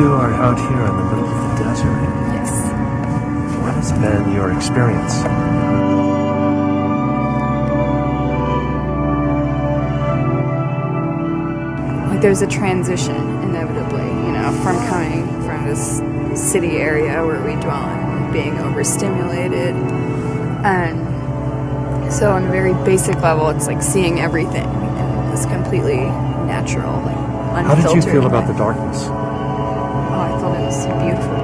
two are out here in the middle of the desert. Yes. What has been your experience? Like there's a transition, inevitably, you know, from coming from this city area where we dwell in, being overstimulated. And so on a very basic level, it's like seeing everything in this completely natural, like unfiltered. How did you feel about the darkness? Oh, I thought it was beautiful.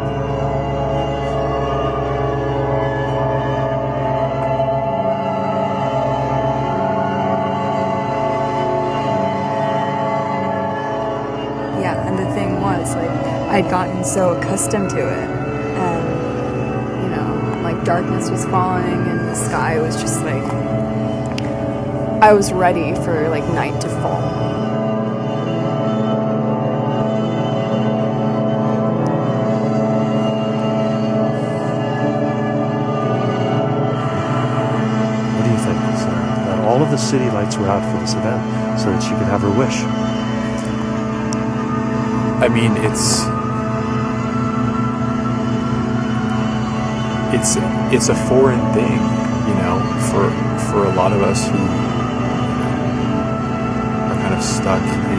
Yeah, and the thing was, like, I'd gotten so accustomed to it, and, you know, like, darkness was falling, and the sky was just, like, I was ready for, like, night to fall. What do you think? That all of the city lights were out for this event so that she could have her wish. I mean, it's a foreign thing, you know, for a lot of us who are kind of stuck in, you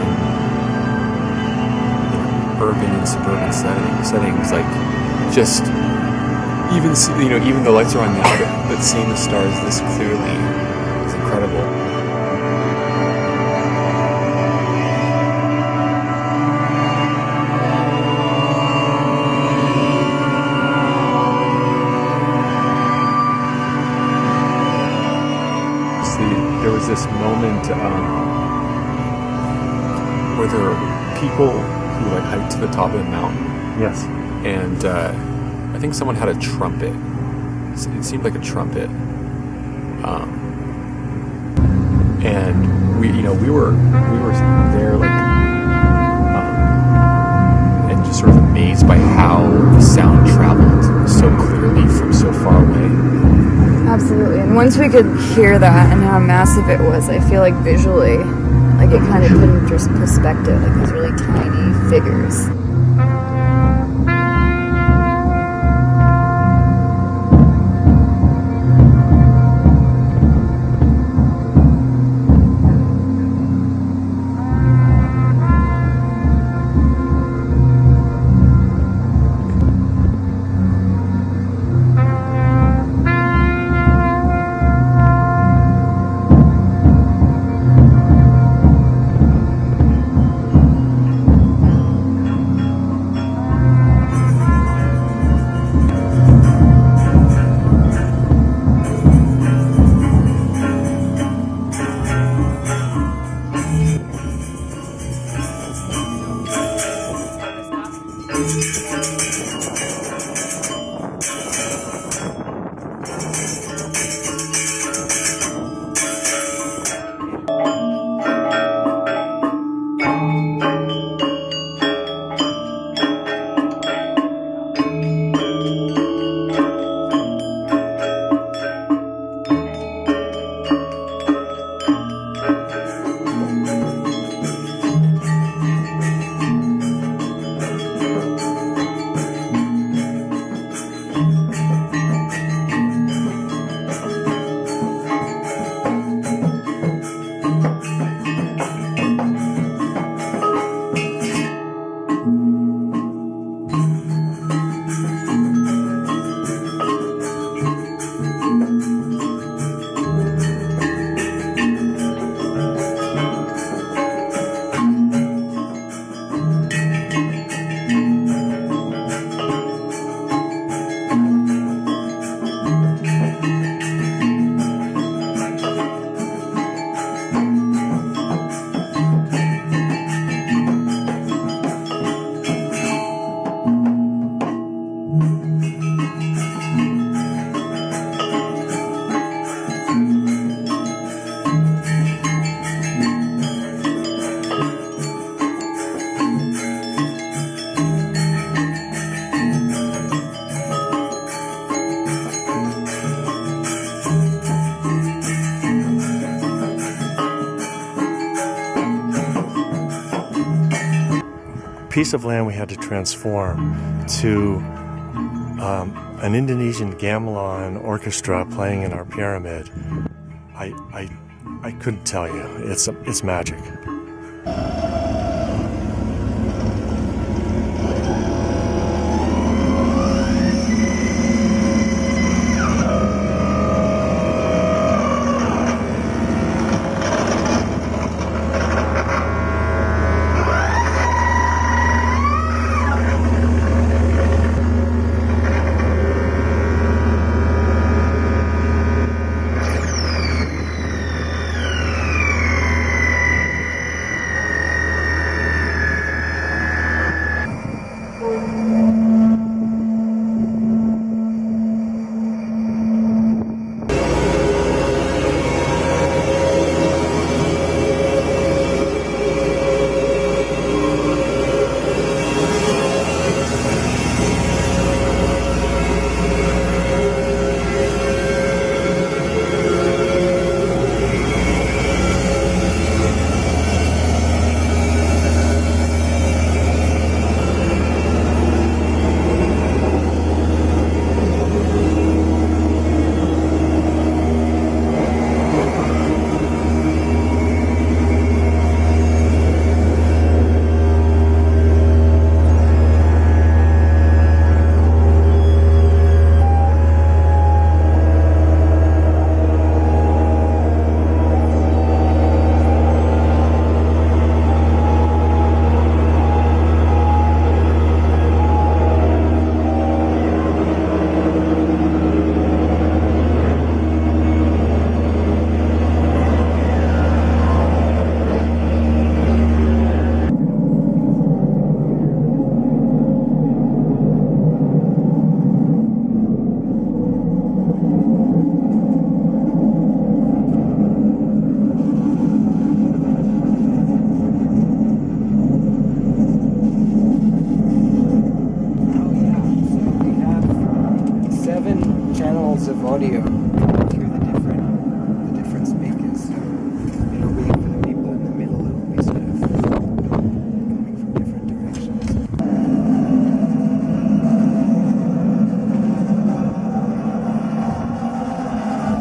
know, urban and suburban settings. Like, just even the lights are on now, but seeing the stars this clearly is incredible. There was this moment where there were people who like hiked to the top of the mountain. Yes. And I think someone had a trumpet. It seemed like a trumpet. And we were there like and just sort of amazed by how the sound traveled so clearly from so far away. Absolutely, and once we could hear that and how massive it was, I feel like visually, like it kind of put into perspective, like these really tiny figures. piece of land we had to transform to an Indonesian gamelan orchestra playing in our pyramid. I couldn't tell you. It's magic. audio through the different speakers. So it'll be for the people in the middle, it'll be sort of coming from different directions.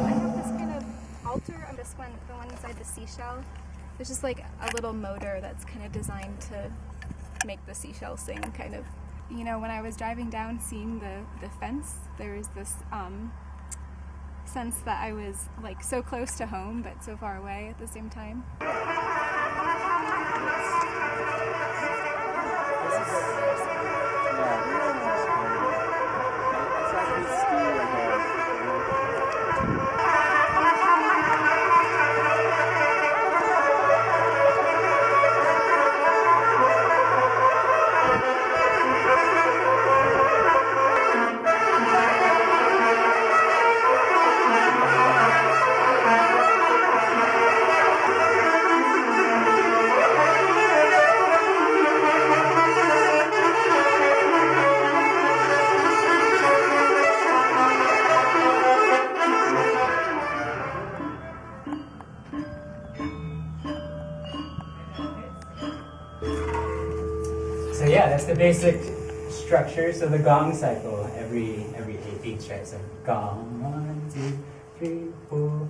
I have this kind of altar on this one, the one inside the seashell. There's just like a little motor that's kind of designed to make the seashell sing, kind of. You know, when I was driving down seeing the fence, there was this sense that I was like so close to home but so far away at the same time. So yeah, that's the basic structure. So the gong cycle every 8 beats, right? So gong, 1, 2, 3, 4.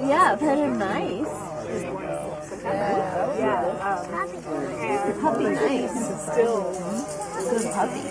Yeah, that are nice. The puppy nice. Still good puppy.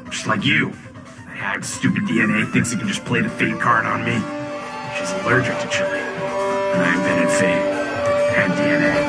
Just like you. The hag stupid DNA thinks it can just play the fate card on me. She's allergic to chili. And I invented fate and DNA.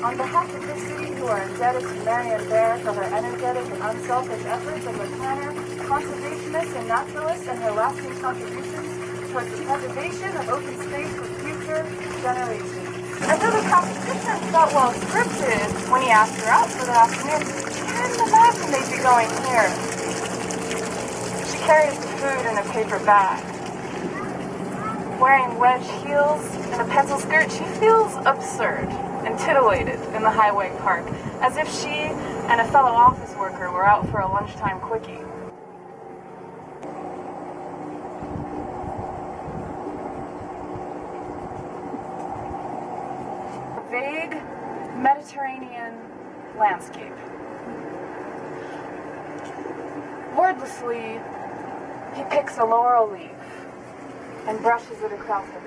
On behalf of the city, who are indebted to Marion Bear for her energetic and unselfish efforts as a planner, conservationist, and naturalist, and her lasting contributions towards the preservation of open space for future generations. And though the competition felt well scripted when he asked her out for the afternoon, she couldn't imagine they'd be going here. She carries the food in a paper bag. Wearing wedge heels and a pencil skirt, she feels absurd and titillated in the highway park, as if she and a fellow office worker were out for a lunchtime quickie. A vague Mediterranean landscape. Wordlessly, he picks a laurel leaf and brushes it across her